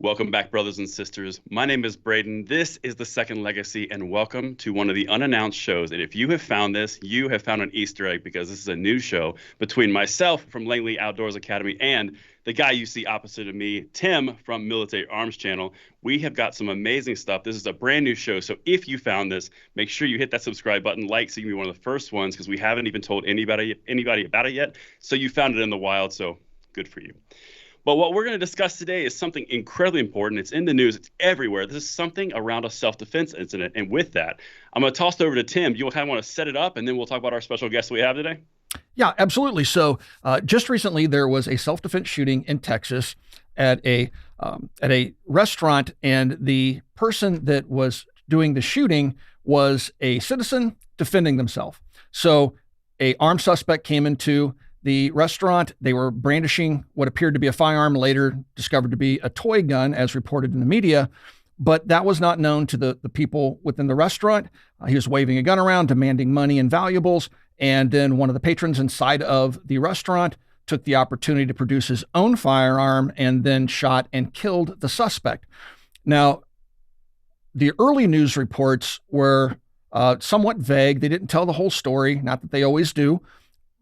Welcome back, brothers and sisters. My name is Braden. This is The Second Legacy, and welcome to one of the unannounced shows. And if you have found this, you have found an Easter egg because this is a new show between myself from Langley Outdoors Academy and the guy you see opposite of me, Tim from Military Arms Channel. We have got some amazing stuff. This is a brand new show. So if you found this, make sure you hit that subscribe button, like, so you can be one of the first ones because we haven't even told anybody about it yet. So you found it in the wild. So good for you. But what we're going to discuss today is something incredibly important. It's in the news. It's everywhere. This is something around a self-defense incident. And with that, I'm going to toss it over to Tim. You kind of want to set it up, and then we'll talk about our special guest we have today? Yeah, absolutely. So just recently, there was a self-defense shooting in Texas at a restaurant, and the person that was doing the shooting was a citizen defending themselves. So a armed suspect came into the restaurant. They were brandishing what appeared to be a firearm, later discovered to be a toy gun, as reported in the media. But that was not known to the people within the restaurant. He was waving a gun around, demanding money and valuables. And then one of the patrons inside of the restaurant took the opportunity to produce his own firearm and then shot and killed the suspect. Now, the early news reports were somewhat vague. They didn't tell the whole story, not that they always do.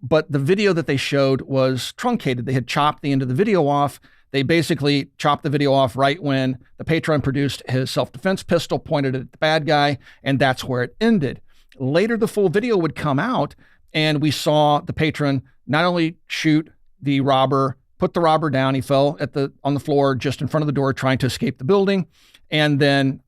But the video that they showed was truncated. They had chopped the end of the video off. They basically chopped the video off right when the patron produced his self-defense pistol, pointed it at the bad guy, and that's where it ended. Later, the full video would come out, and we saw the patron not only shoot the robber, put the robber down, he fell on the floor just in front of the door trying to escape the building, and then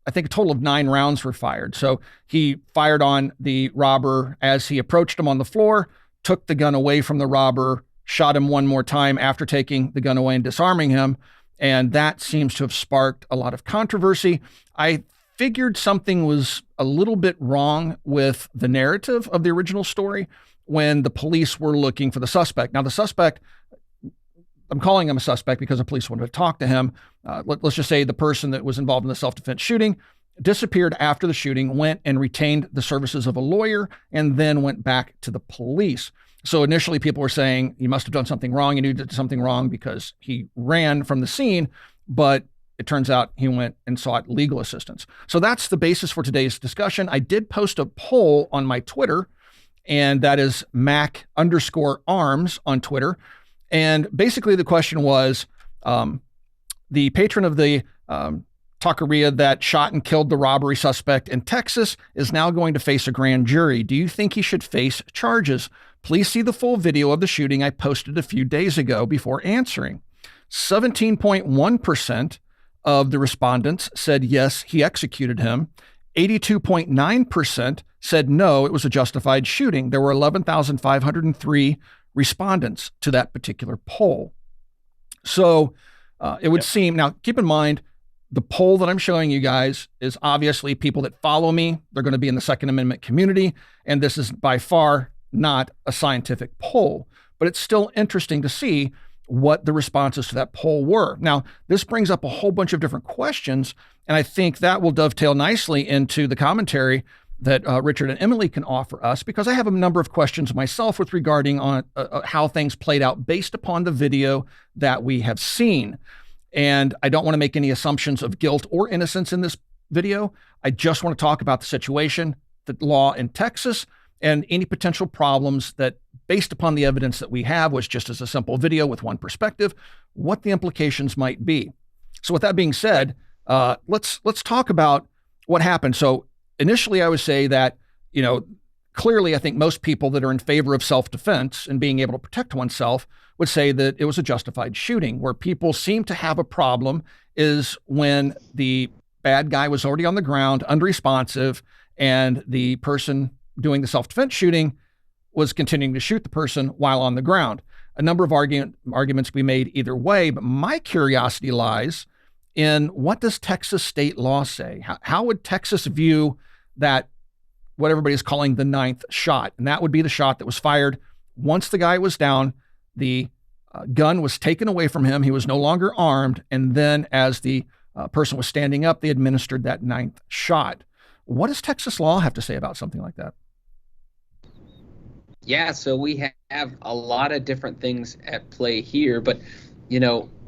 I think a total of 9 rounds were fired. So he fired on the robber as he approached him on the floor, took the gun away from the robber, shot him one more time after taking the gun away and disarming him. And that seems to have sparked a lot of controversy. I figured something was a little bit wrong with the narrative of the original story when the police were looking for the suspect. Now, the suspect, I'm calling him a suspect because the police wanted to talk to him. Let's just say the person that was involved in the self-defense shooting disappeared after the shooting, went and retained the services of a lawyer, and then went back to the police. So initially people were saying he must have done something wrong. He knew he did something wrong because he ran from the scene, but it turns out he went and sought legal assistance. So that's the basis for today's discussion. I did post a poll on my Twitter, and that is Mac_arms on Twitter. And basically the question was, the patron of the taqueria that shot and killed the robbery suspect in Texas is now going to face a grand jury. Do you think he should face charges? Please see the full video of the shooting I posted a few days ago before answering. 17.1% of the respondents said yes, he executed him. 82.9% said no, it was a justified shooting. There were 11,503 respondents to that particular poll. So it would seem, now keep in mind, the poll that I'm showing you guys is obviously people that follow me. They're going to be in the Second Amendment community, and this is by far not a scientific poll, but it's still interesting to see what the responses to that poll were. Now, this brings up a whole bunch of different questions, and I think that will dovetail nicely into the commentary that Richard and Emily can offer us, because I have a number of questions myself with regarding on how things played out based upon the video that we have seen. And I don't want to make any assumptions of guilt or innocence in this video. I just want to talk about the situation, the law in Texas, and any potential problems that, based upon the evidence that we have, was just as a simple video with one perspective, what the implications might be. So with that being said, let's talk about what happened. So initially, I would say that, clearly, I think most people that are in favor of self-defense and being able to protect oneself would say that it was a justified shooting. Where people seem to have a problem is when the bad guy was already on the ground, unresponsive, and the person doing the self-defense shooting was continuing to shoot the person while on the ground. A number of arguments can be made either way, but my curiosity lies in, what does Texas state law say? How would Texas view that, what everybody's calling the 9th shot? And that would be the shot that was fired once the guy was down, the gun was taken away from him, he was no longer armed, and then as the person was standing up, they administered that 9th shot. What does Texas law have to say about something like that? Yeah, so we have a lot of different things at play here, but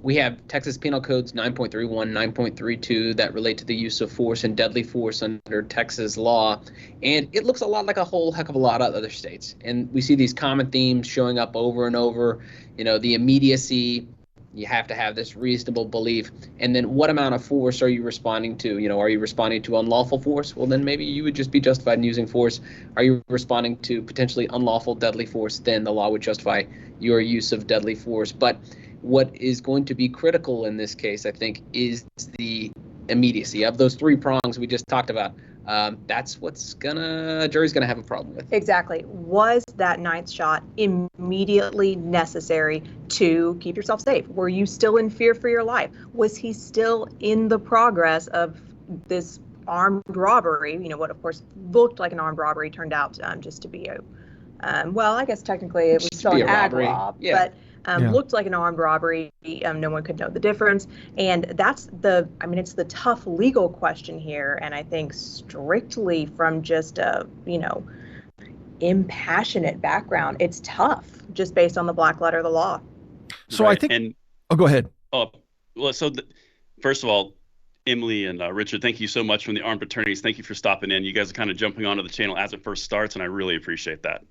We have Texas Penal Codes 9.31, 9.32 that relate to the use of force and deadly force under Texas law. And it looks a lot like a whole heck of a lot of other states. And we see these common themes showing up over and over. The immediacy, you have to have this reasonable belief. And then what amount of force are you responding to? Are you responding to unlawful force? Well, then maybe you would just be justified in using force. Are you responding to potentially unlawful deadly force? Then the law would justify your use of deadly force. But what is going to be critical in this case, I think, is the immediacy of those three prongs we just talked about. That's what's jury's gonna have a problem with. Exactly. Was that ninth shot immediately necessary to keep yourself safe? Were you still in fear for your life? Was he still in the progress of this armed robbery? What of course looked like an armed robbery turned out just to be a, well, I guess technically it was still an ag rob, yeah. But looked like an armed robbery. No one could know the difference. And that's it's the tough legal question here. And I think strictly from just a, impassionate background, it's tough just based on the black letter of the law. So right. I think, go ahead. Well, first of all, Emily and Richard, thank you so much from the Armed Attorneys. Thank you for stopping in. You guys are kind of jumping onto the channel as it first starts, and I really appreciate that.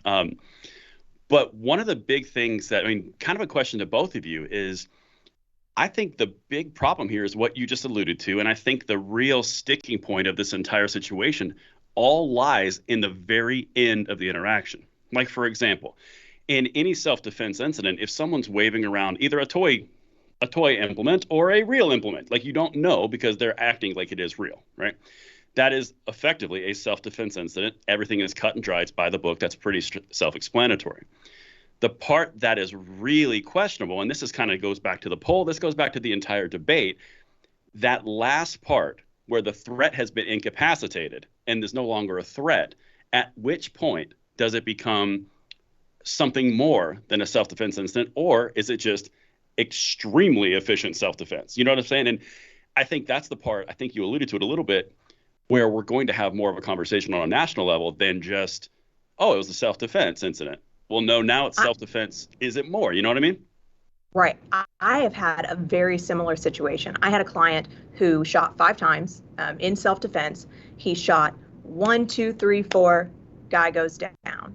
But one of the big things kind of a question to both of you is, I think the big problem here is what you just alluded to. And I think the real sticking point of this entire situation all lies in the very end of the interaction. Like, for example, in any self-defense incident, if someone's waving around either a toy implement or a real implement, like you don't know because they're acting like it is real, right? That is effectively a self-defense incident. Everything is cut and dried. It's by the book. That's pretty self-explanatory. The part that is really questionable, and this is kind of goes back to the poll, this goes back to the entire debate, that last part where the threat has been incapacitated and there's no longer a threat, at which point does it become something more than a self-defense incident, or is it just extremely efficient self-defense? You know what I'm saying? And I think that's the part, I think you alluded to it a little bit, where we're going to have more of a conversation on a national level than just, it was a self-defense incident. Well, no, now it's self-defense. Is it more? You know what I mean? Right. I have had a very similar situation. I had a client who shot 5 times in self-defense. He shot 1, 2, 3, 4, guy goes down.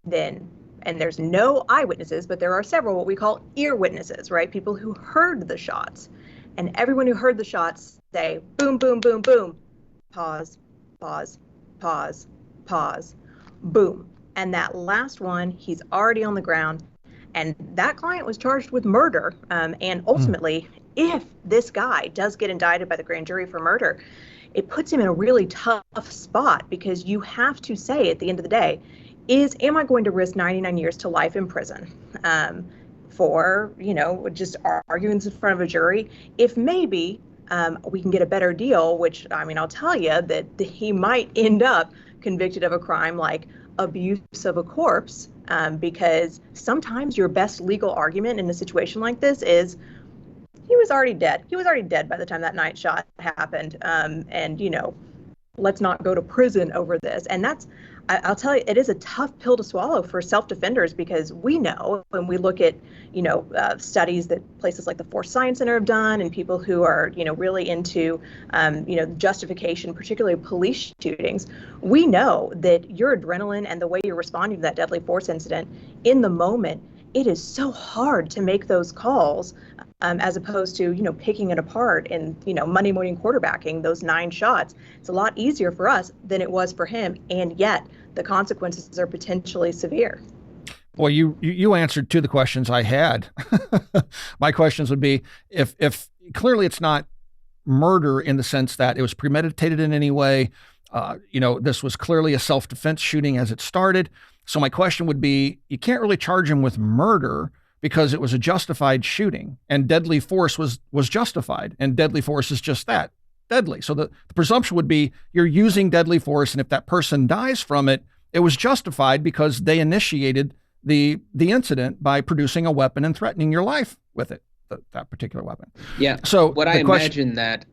Then, and there's no eyewitnesses, but there are several what we call ear witnesses, right? People who heard the shots. And everyone who heard the shots say, boom, boom, boom, boom. Pause, pause, pause, pause, boom. And that last one, he's already on the ground. And that client was charged with murder. And ultimately, if this guy does get indicted by the grand jury for murder, it puts him in a really tough spot, because you have to say at the end of the day, am I going to risk 99 years to life in prison for, just arguing in front of a jury? If maybe we can get a better deal, which, I'll tell you that he might end up convicted of a crime like abuse of a corpse, because sometimes your best legal argument in a situation like this is he was already dead. He was already dead by the time that night shot happened. And, let's not go to prison over this. And that's, I'll tell you, it is a tough pill to swallow for self-defenders, because we know when we look at, studies that places like the Force Science Center have done, and people who are, really into, justification, particularly police shootings, we know that your adrenaline and the way you're responding to that deadly force incident in the moment, it is so hard to make those calls, as opposed to, picking it apart and, Monday morning quarterbacking those 9 shots. It's a lot easier for us than it was for him. And yet the consequences are potentially severe. Well, you answered 2 of the questions I had. My questions would be, if clearly it's not murder in the sense that it was premeditated in any way, this was clearly a self-defense shooting as it started. So my question would be, you can't really charge him with murder because it was a justified shooting, and deadly force was justified, and deadly force is just that, deadly. So the presumption would be you're using deadly force, and if that person dies from it, it was justified because they initiated the incident by producing a weapon and threatening your life with it, that particular weapon. Yeah. So what I imagine that,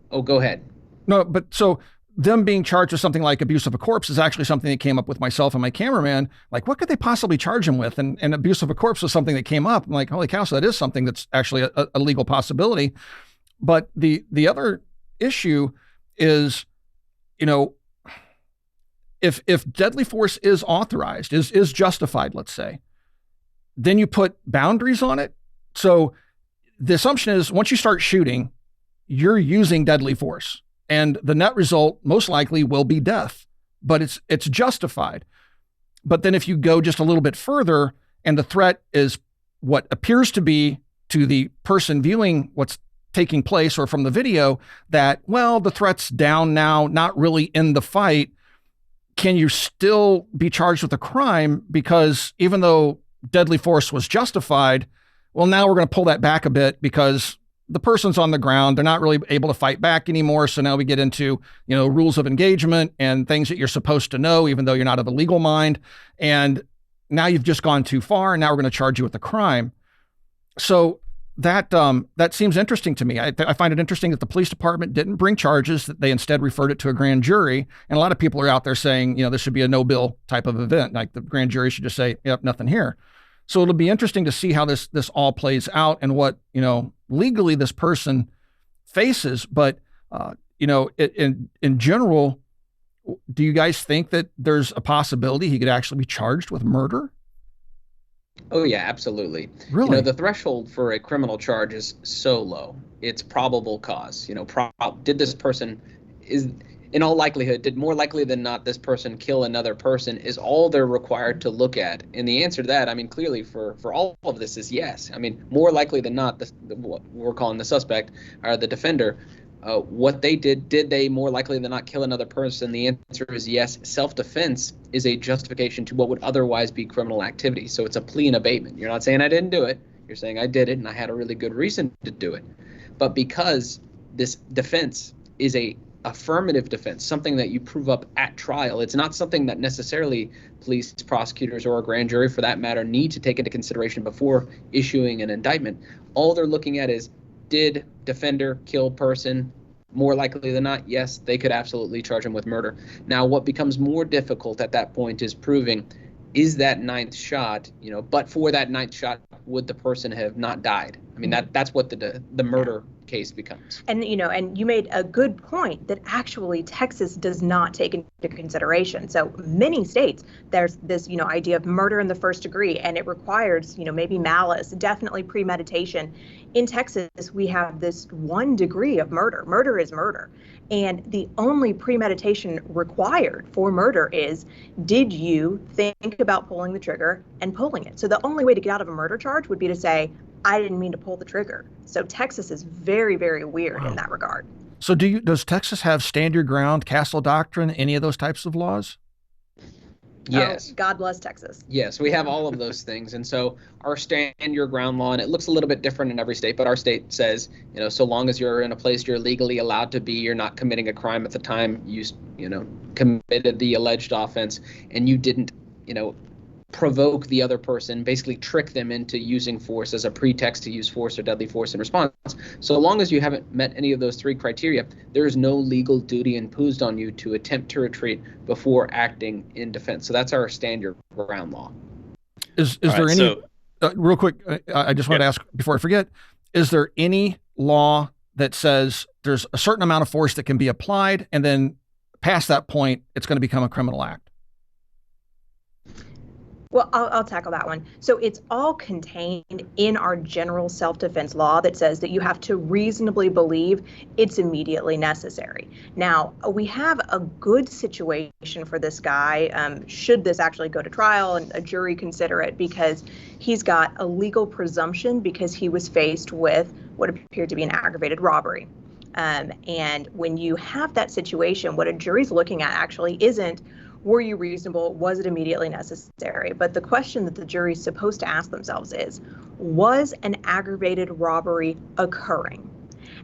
go ahead. No, but so them being charged with something like abuse of a corpse is actually something that came up with myself and my cameraman. Like, what could they possibly charge him with? And abuse of a corpse was something that came up. I'm like, holy cow, so that is something that's actually a legal possibility. But the other issue is, if deadly force is authorized, is justified, let's say, then you put boundaries on it. So the assumption is once you start shooting, you're using deadly force. And the net result most likely will be death, but it's justified. But then if you go just a little bit further and the threat is what appears to be to the person viewing what's taking place or from the video that, well, the threat's down now, not really in the fight, can you still be charged with a crime? Because even though deadly force was justified, well, now we're going to pull that back a bit because the person's on the ground. They're not really able to fight back anymore. So now we get into, rules of engagement and things that you're supposed to know, even though you're not of a legal mind. And now you've just gone too far. And now we're going to charge you with a crime. So that seems interesting to me. I find it interesting that the police department didn't bring charges, that they instead referred it to a grand jury. And a lot of people are out there saying, this should be a no bill type of event. Like the grand jury should just say, yep, nothing here. So it'll be interesting to see how this all plays out and what, legally this person faces. But, in general, do you guys think that there's a possibility he could actually be charged with murder? Oh, yeah, absolutely. Really? The threshold for a criminal charge is so low. It's probable cause. Did this person in all likelihood, did more likely than not this person kill another person is all they're required to look at. And the answer to that, clearly for all of this is yes. More likely than not, what we're calling the suspect or the defender, what they did they more likely than not kill another person? The answer is yes. Self-defense is a justification to what would otherwise be criminal activity. So it's a plea and abatement. You're not saying I didn't do it. You're saying I did it and I had a really good reason to do it. But because this defense is a affirmative defense, something that you prove up at trial, it's not something that necessarily police, prosecutors, or a grand jury for that matter need to take into consideration before issuing an indictment. All they're looking at is, did defender kill person? More likely than not, yes, they could absolutely charge him with murder. Now, what becomes more difficult at that point is proving, is that ninth shot, but for that ninth shot, would the person have not died? That's what the murder case becomes. And and you made a good point that actually Texas does not take into consideration. So many states, there's this idea of murder in the first degree, and it requires maybe malice, definitely premeditation. In Texas, we have this one degree of murder. Murder is murder. And the only premeditation required for murder is, did you think about pulling the trigger and pulling it? So the only way to get out of a murder charge would be to say, I didn't mean to pull the trigger. So Texas is very, very weird in that regard. So does Texas have stand your ground, castle doctrine, any of those types of laws? Yes. Oh, God bless Texas. Yes, we have all of those things. And so our stand your ground law, and it looks a little bit different in every state, but our state says, so long as you're in a place you're legally allowed to be, you're not committing a crime at the time you committed the alleged offense, and you didn't, provoke the other person, basically trick them into using force as a pretext to use force or deadly force in response. So long as you haven't met any of those three criteria, there is no legal duty imposed on you to attempt to retreat before acting in defense. So that's our stand your ground law. Is there any, real quick, I just want to ask before I forget, is there any law that says there's a certain amount of force that can be applied, and then past that point, it's going to become a criminal act? Well, I'll tackle that one. So it's all contained in our general self-defense law that says that you have to reasonably believe it's immediately necessary. Now, we have a good situation for this guy, should this actually go to trial and a jury consider it, because he's got a legal presumption because he was faced with what appeared to be an aggravated robbery. And when you have that situation, what a jury's looking at actually isn't, were you reasonable? Was it immediately necessary? But the question that the jury's supposed to ask themselves is, was an aggravated robbery occurring?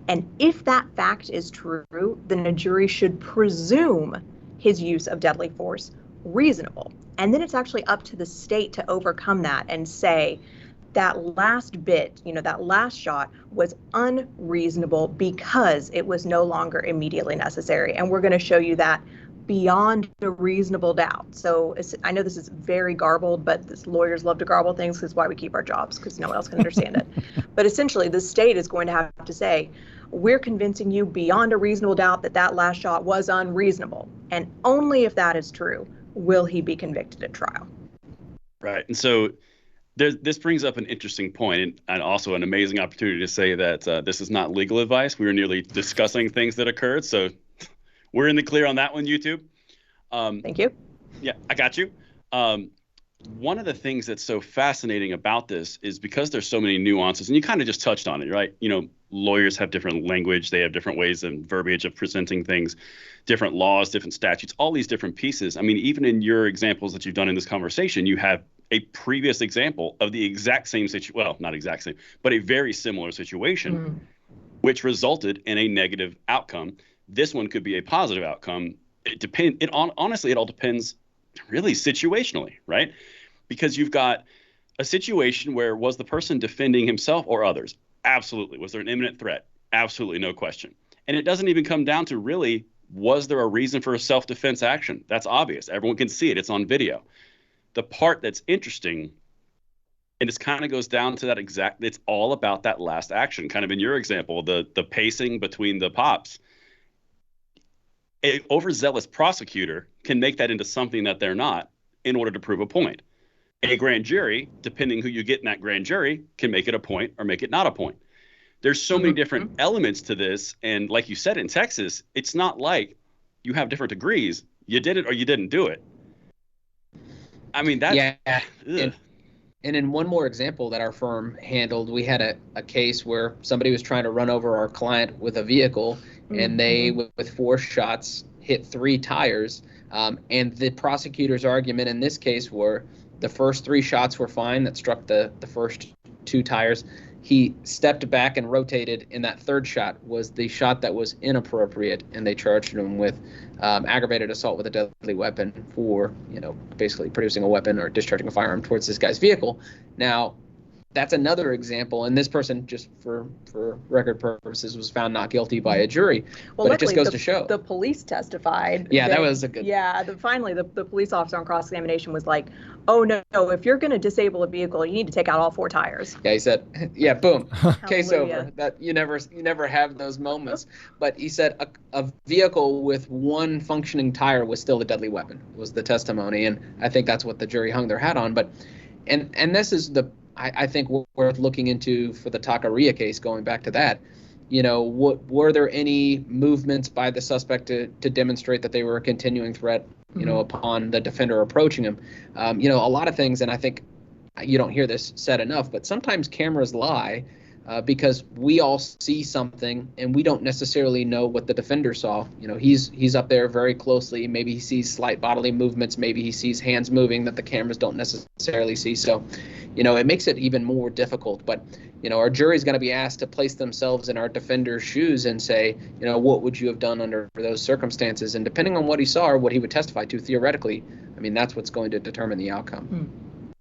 And if that fact is true, then a jury should presume his use of deadly force reasonable. And then it's actually up to the state to overcome that and say, that last bit, that last shot was unreasonable because it was no longer immediately necessary. And we're going to show you that beyond a reasonable doubt. So I know this is very garbled, but lawyers love to garble things because why we keep our jobs, because no one else can understand it. But essentially, the state is going to have to say, we're convincing you beyond a reasonable doubt that that last shot was unreasonable. And only if that is true will he be convicted at trial. Right. And so this brings up an interesting point, and also an amazing opportunity to say that this is not legal advice. We were merely discussing things that occurred. So we're in the clear on that one, YouTube. Thank you. Yeah, I got you. One of the things that's so fascinating about this is because there's so many nuances, and you kind of just touched on it, right? Lawyers have different language. They have different ways and verbiage of presenting things, different laws, different statutes, all these different pieces. I mean, even in your examples that you've done in this conversation, you have a previous example of the exact same situation. Well, not exact same, but a very similar situation, which resulted in a negative outcome. This one could be a positive outcome. Honestly, it all depends really situationally, right? Because you've got a situation where was the person defending himself or others? Absolutely. Was there an imminent threat? Absolutely, no question. And it doesn't even come down to really, was there a reason for a self-defense action? That's obvious. Everyone can see it. It's on video. The part that's interesting, and it kind of goes down to that it's all about that last action. Kind of in your example, the pacing between the pops. An overzealous prosecutor can make that into something that they're not in order to prove a point. A grand jury, depending who you get in that grand jury, can make it a point or make it not a point. There's so many different elements to this. And like you said, in Texas, it's not like you have different degrees. You did it or you didn't do it. I mean, that's... Yeah. And in one more example that our firm handled, we had a case where somebody was trying to run over our client with a vehicle, and they, with 4 shots, hit 3 tires. And the prosecutor's argument in this case were the first 3 shots were fine that struck the first 2 tires. He stepped back and rotated, and that 3rd shot was the shot that was inappropriate, and they charged him with aggravated assault with a deadly weapon for, basically producing a weapon or discharging a firearm towards this guy's vehicle. Now, that's another example, and this person, just for record purposes, was found not guilty by a jury. Well, but it just goes to show. The police testified. Yeah, that was a good... Yeah, finally, the police officer on cross-examination was like, oh, no, if you're going to disable a vehicle, you need to take out all 4 tires. Yeah, he said, yeah, boom, case over. That you never have those moments. But he said a vehicle with 1 functioning tire was still a deadly weapon, was the testimony. And I think that's what the jury hung their hat on. But and this is I think worth looking into for the Taqueria case, going back to that. Were there any movements by the suspect to demonstrate that they were a continuing threat, upon the defender approaching him? A lot of things, and I think you don't hear this said enough, but sometimes cameras lie because we all see something and we don't necessarily know what the defender saw. He's up there very closely. Maybe he sees slight bodily movements. Maybe he sees hands moving that the cameras don't necessarily see. So, it makes it even more difficult. But, our jury is going to be asked to place themselves in our defender's shoes and say, what would you have done under those circumstances? And depending on what he saw or what he would testify to, theoretically, that's what's going to determine the outcome.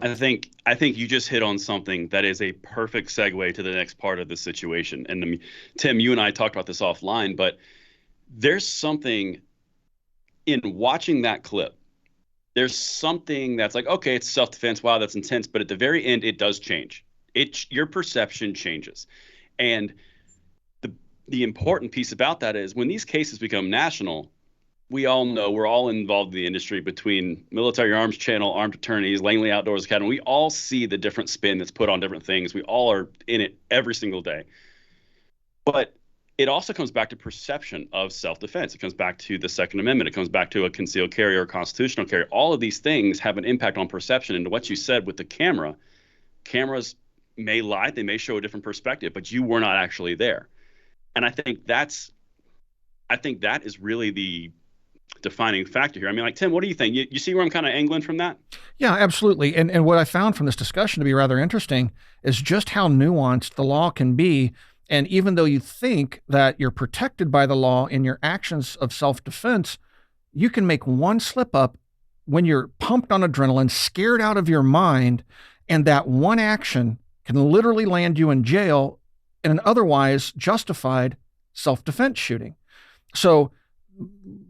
I think you just hit on something that is a perfect segue to the next part of the situation. And Tim, you and I talked about this offline, but there's something in watching that clip. There's something that's like, okay, it's self-defense. Wow, that's intense. But at the very end, it does change. Your perception changes. And the important piece about that is when these cases become national, we all know, we're all involved in the industry between Military Arms Channel, Armed Attorneys, Langley Outdoors Academy. We all see the different spin that's put on different things. We all are in it every single day. But it also comes back to perception of self-defense. It comes back to the Second Amendment. It comes back to a concealed carry or constitutional carry. All of these things have an impact on perception. And what you said with the cameras may lie. They may show a different perspective, but you were not actually there. And I think that is really the defining factor here. Like, Tim, what do you think? You see where I'm kind of angling from that? Yeah, absolutely. And what I found from this discussion to be rather interesting is just how nuanced the law can be. And even though you think that you're protected by the law in your actions of self-defense, you can make one slip up when you're pumped on adrenaline, scared out of your mind, and that one action can literally land you in jail in an otherwise justified self-defense shooting. So,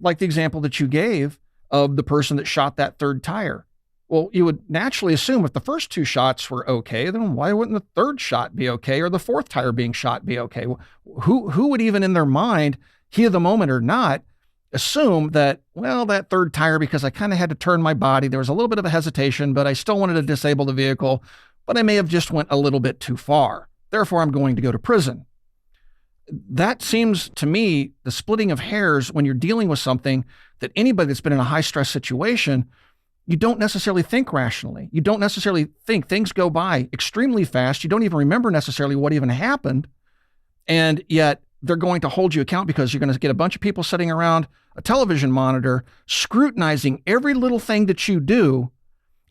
like the example that you gave of the person that shot that third tire. Well, you would naturally assume if the first two shots were okay, then why wouldn't the third shot be okay, or the fourth tire being shot be okay? Who would even in their mind, heat of the moment or not, assume that, well, that third tire, because I kind of had to turn my body, there was a little bit of a hesitation, but I still wanted to disable the vehicle, but I may have just went a little bit too far. Therefore, I'm going to go to prison. That seems to me the splitting of hairs when you're dealing with something that anybody that's been in a high stress situation, you don't necessarily think rationally. You don't necessarily think. Things go by extremely fast. You don't even remember necessarily what even happened. And yet they're going to hold you account because you're going to get a bunch of people sitting around a television monitor scrutinizing every little thing that you do.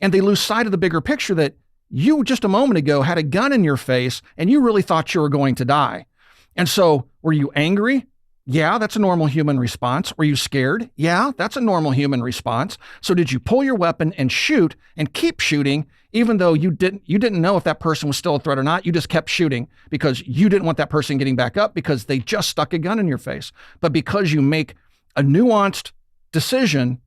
And they lose sight of the bigger picture that you just a moment ago had a gun in your face and you really thought you were going to die. And so were you angry? Yeah, that's a normal human response. Were you scared? Yeah, that's a normal human response. So did you pull your weapon and shoot and keep shooting, even though you didn't know if that person was still a threat or not? You just kept shooting because you didn't want that person getting back up because they just stuck a gun in your face. But because you make a nuanced decision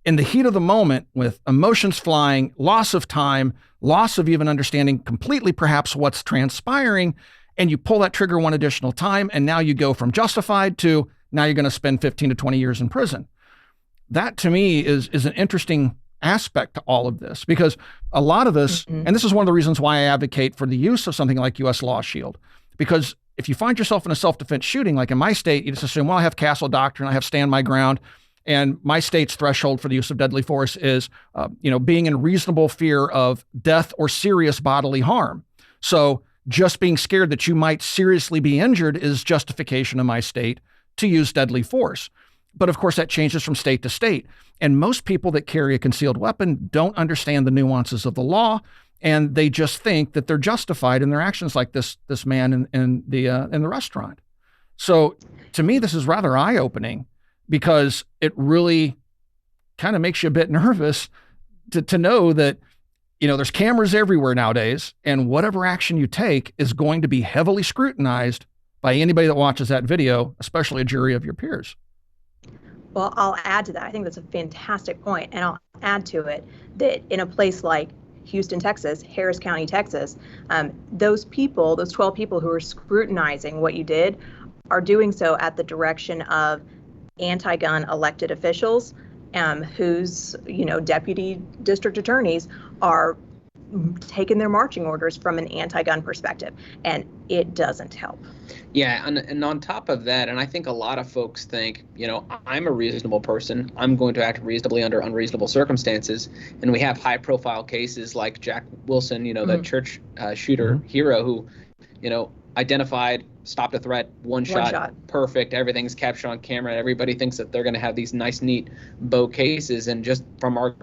in the heat of the moment with emotions flying, loss of time, loss of even understanding completely perhaps what's transpiring, and you pull that trigger one additional time, and now you go from justified to now you're going to spend 15 to 20 years in prison. That to me is an interesting aspect to all of this, because a lot of us, and this is one of the reasons why I advocate for the use of something like U.S. Law Shield, because if you find yourself in a self-defense shooting, like in my state, you just assume, well, I have castle doctrine, I have stand my ground, and my state's threshold for the use of deadly force is, being in reasonable fear of death or serious bodily harm. So just being scared that you might seriously be injured is justification in my state to use deadly force. But of course, that changes from state to state. And most people that carry a concealed weapon don't understand the nuances of the law, and they just think that they're justified in their actions, like this man in the restaurant. So to me, this is rather eye-opening, because it really kind of makes you a bit nervous to know that, there's cameras everywhere nowadays, and whatever action you take is going to be heavily scrutinized by anybody that watches that video, especially a jury of your peers. Well, I'll add to that. I think that's a fantastic point, and I'll add to it that in a place like Houston, Texas, Harris County, Texas, those 12 people who are scrutinizing what you did are doing so at the direction of anti-gun elected officials, whose, deputy district attorneys are taking their marching orders from an anti-gun perspective, and it doesn't help. Yeah, and on top of that, and I think a lot of folks think, I'm a reasonable person, I'm going to act reasonably under unreasonable circumstances, and we have high-profile cases like Jack Wilson, the church shooter hero who, identified, stopped a threat, one shot, perfect, everything's captured on camera. Everybody thinks that they're going to have these nice, neat bow cases. And just from our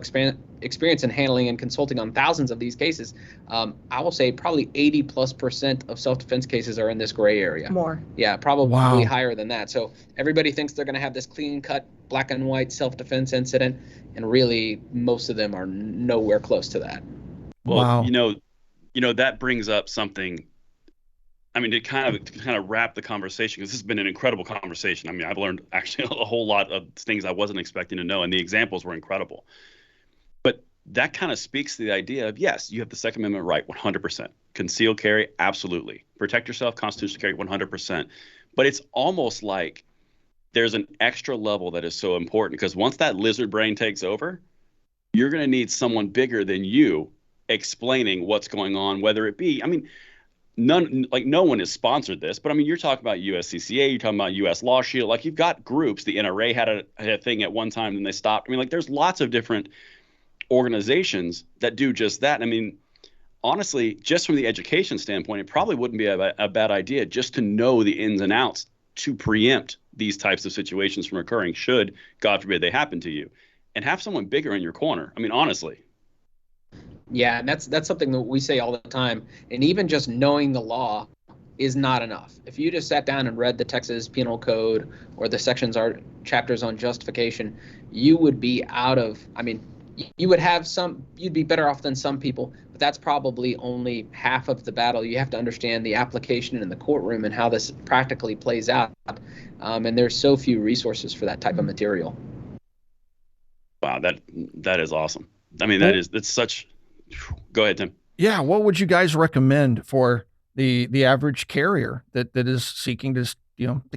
experience in handling and consulting on thousands of these cases, I will say probably 80+% of self-defense cases are in this gray area. More. Yeah, probably higher than that. So everybody thinks they're going to have this clean-cut, black and white self-defense incident, and really most of them are nowhere close to that. Well, that brings up something. I mean, to kind of wrap the conversation, because this has been an incredible conversation. I mean, I've learned actually a whole lot of things I wasn't expecting to know, and the examples were incredible. But that kind of speaks to the idea of, yes, you have the Second Amendment right, 100%. Concealed carry, absolutely. Protect yourself, constitutional carry, 100%. But it's almost like there's an extra level that is so important, because once that lizard brain takes over, you're going to need someone bigger than you explaining what's going on, whether it be, no one has sponsored this, but you're talking about USCCA, you're talking about U.S. Law Shield, like you've got groups. The NRA had a thing at one time and they stopped. There's lots of different organizations that do just that. Honestly, just from the education standpoint, it probably wouldn't be a bad idea just to know the ins and outs to preempt these types of situations from occurring, should, God forbid, they happen to you, and have someone bigger in your corner. Honestly. Yeah, and that's something that we say all the time. And even just knowing the law is not enough. If you just sat down and read the Texas Penal Code or the chapters on justification, you would be you would have you'd be better off than some people, but that's probably only half of the battle. You have to understand the application in the courtroom and how this practically plays out. And there's so few resources for that type of material. Wow, that is awesome. I mean, that's such. Go ahead, Tim. Yeah, what would you guys recommend for the average carrier that is seeking to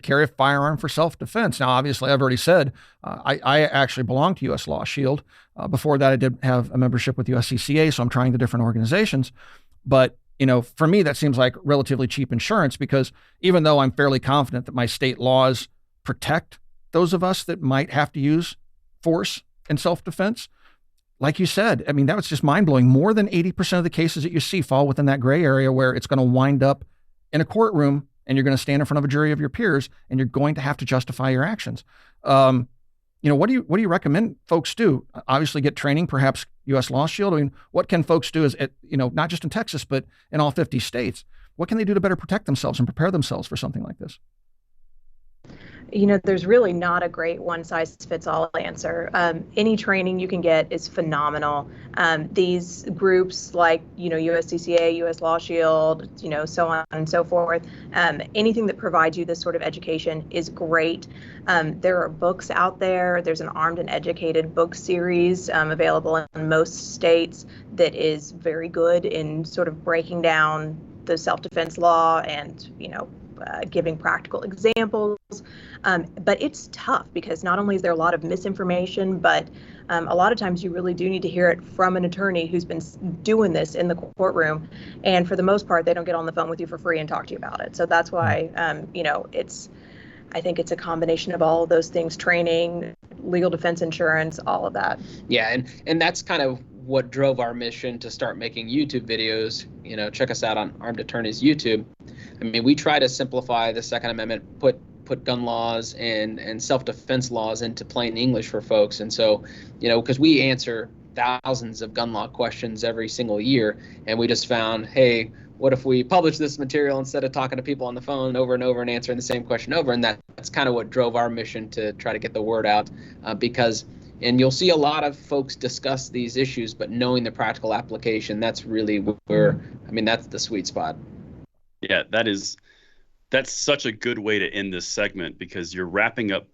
carry a firearm for self-defense? Now, obviously, I've already said I actually belong to U.S. Law Shield. Before that, I did have a membership with USCCA, so I'm trying the different organizations. But for me, that seems like relatively cheap insurance, because even though I'm fairly confident that my state laws protect those of us that might have to use force in self-defense, like you said, I mean, that was just mind-blowing. More than 80% of the cases that you see fall within that gray area where it's going to wind up in a courtroom and you're going to stand in front of a jury of your peers and you're going to have to justify your actions. What do you recommend folks do? Obviously get training, perhaps U.S. Law Shield. I mean, what can folks do not just in Texas, but in all 50 states? What can they do to better protect themselves and prepare themselves for something like this? There's really not a great one-size-fits-all answer. Any training you can get is phenomenal. These groups like, USCCA, U.S. Law Shield, so on and so forth, anything that provides you this sort of education is great. There are books out there. There's an Armed and Educated book series available in most states that is very good in sort of breaking down the self-defense law and, giving practical examples. But it's tough because not only is there a lot of misinformation, but a lot of times you really do need to hear it from an attorney who's been doing this in the courtroom. And for the most part, they don't get on the phone with you for free and talk to you about it. So that's why, I think it's a combination of all of those things: training, legal defense insurance, all of that. Yeah, and that's kind of what drove our mission to start making YouTube videos. Check us out on Armed Attorneys YouTube. I mean, we try to simplify the Second Amendment, put gun laws and self-defense laws into plain English for folks. And so, because we answer thousands of gun law questions every single year, and we just found, hey, what if we publish this material instead of talking to people on the phone over and over and answering the same question over? And that's kind of what drove our mission to try to get the word out, and you'll see a lot of folks discuss these issues, but knowing the practical application, that's really that's the sweet spot. Yeah, that's such a good way to end this segment, because you're wrapping up.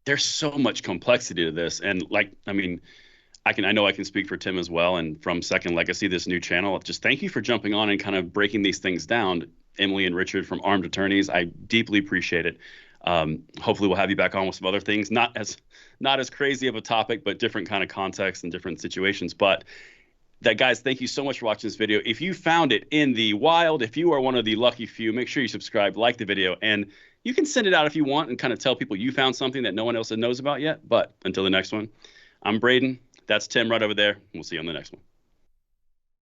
There's so much complexity to this. And I know I can speak for Tim as well. And from Second Legacy, this new channel, just thank you for jumping on and kind of breaking these things down. Emily and Richard from Armed Attorneys, I deeply appreciate it. Hopefully we'll have you back on with some other things, not as crazy of a topic, but different kind of context and different situations. But guys, thank you so much for watching this video. If you found it in the wild, if you are one of the lucky few, make sure you subscribe, like the video, and you can send it out if you want and kind of tell people you found something that no one else knows about yet. But until the next one, I'm Braden. That's Tim right over there. We'll see you on the next one.